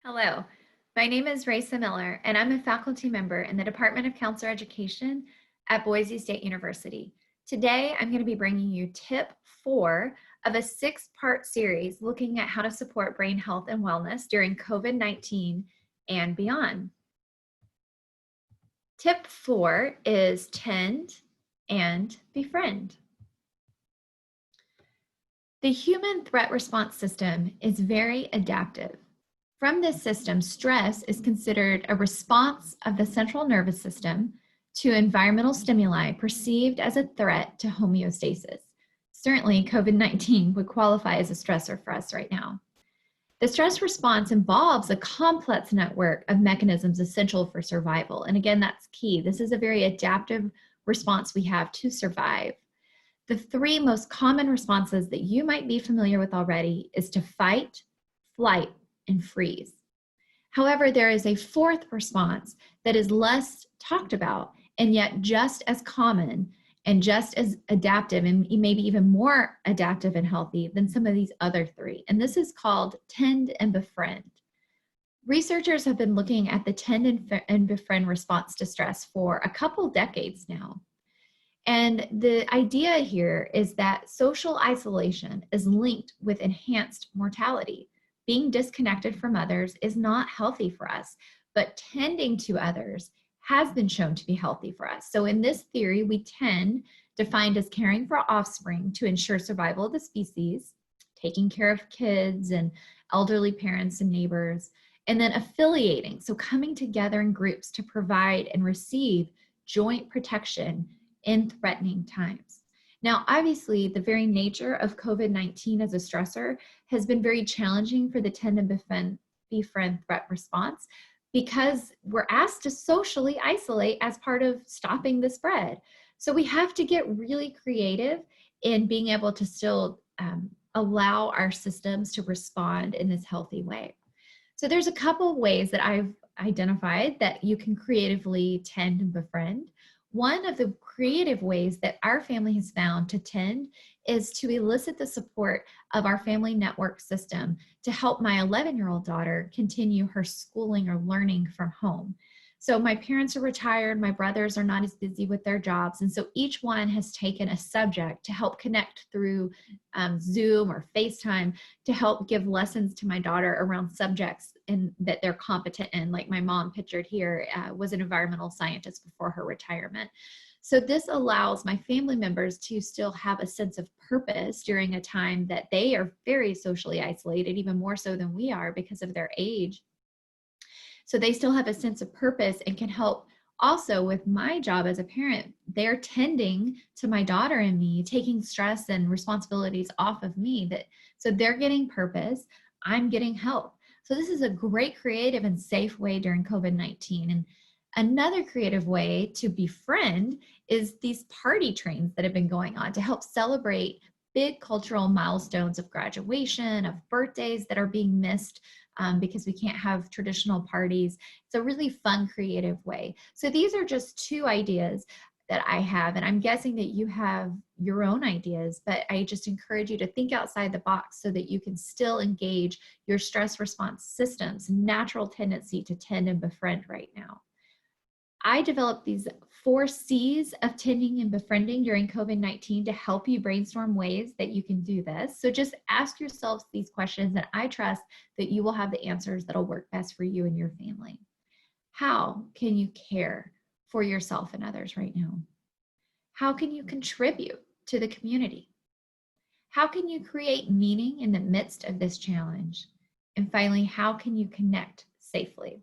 Hello, my name is Raisa Miller, and I'm a faculty member in the Department of Counselor Education at Boise State University. Today, I'm going to be bringing you tip 4 of a 6-part series looking at how to support brain health and wellness during COVID-19 and beyond. Tip 4 is tend and befriend. The human threat response system is very adaptive. From this system, stress is considered a response of the central nervous system to environmental stimuli perceived as a threat to homeostasis. Certainly, COVID-19 would qualify as a stressor for us right now. The stress response involves a complex network of mechanisms essential for survival. And again, that's key. This is a very adaptive response we have to survive. The 3 most common responses that you might be familiar with already is to fight, flight, and freeze. However, there is a 4th response that is less talked about and yet just as common and just as adaptive and maybe even more adaptive and healthy than some of these other 3. And this is called tend and befriend. Researchers have been looking at the tend and befriend response to stress for a couple decades now. And the idea here is that social isolation is linked with enhanced mortality. Being disconnected from others is not healthy for us, but tending to others has been shown to be healthy for us. So in this theory, we tend, defined as caring for offspring to ensure survival of the species, taking care of kids and elderly parents and neighbors, and then affiliating, so coming together in groups to provide and receive joint protection in threatening times. Now, obviously, the very nature of COVID-19 as a stressor has been very challenging for the tend and befriend threat response because we're asked to socially isolate as part of stopping the spread. So we have to get really creative in being able to still allow our systems to respond in this healthy way. So there's a couple of ways that I've identified that you can creatively tend and befriend. One of the creative ways that our family has found to tend is to elicit the support of our family network system to help my 11-year-old daughter continue her schooling or learning from home. So my parents are retired, my brothers are not as busy with their jobs, and so each one has taken a subject to help connect through Zoom or FaceTime to help give lessons to my daughter around subjects that they're competent in. Like my mom pictured here was an environmental scientist before her retirement. So this allows my family members to still have a sense of purpose during a time that they are very socially isolated, even more so than we are because of their age. So they still have a sense of purpose and can help also with my job as a parent. They're tending to my daughter and me, taking stress and responsibilities off of me. So they're getting purpose, I'm getting help. So this is a great creative and safe way during COVID-19. And another creative way to befriend is these party trains that have been going on to help celebrate big cultural milestones of graduation, of birthdays that are being missed because we can't have traditional parties. It's a really fun, creative way. So these are just 2 ideas that I have, and I'm guessing that you have your own ideas, but I just encourage you to think outside the box so that you can still engage your stress response system's natural tendency to tend and befriend right now. I developed these 4 C's of tending and befriending during COVID-19 to help you brainstorm ways that you can do this. So just ask yourselves these questions, and I trust that you will have the answers that'll work best for you and your family. How can you care for yourself and others right now? How can you contribute to the community? How can you create meaning in the midst of this challenge? And finally, how can you connect safely?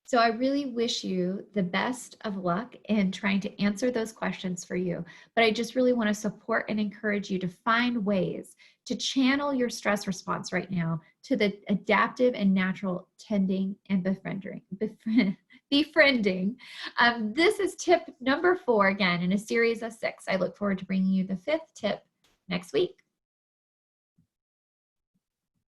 So I really wish you the best of luck in trying to answer those questions for you. But I just really want to support and encourage you to find ways to channel your stress response right now to the adaptive and natural tending and befriending. This is tip number 4, again, in a series of 6. I look forward to bringing you the 5th tip next week.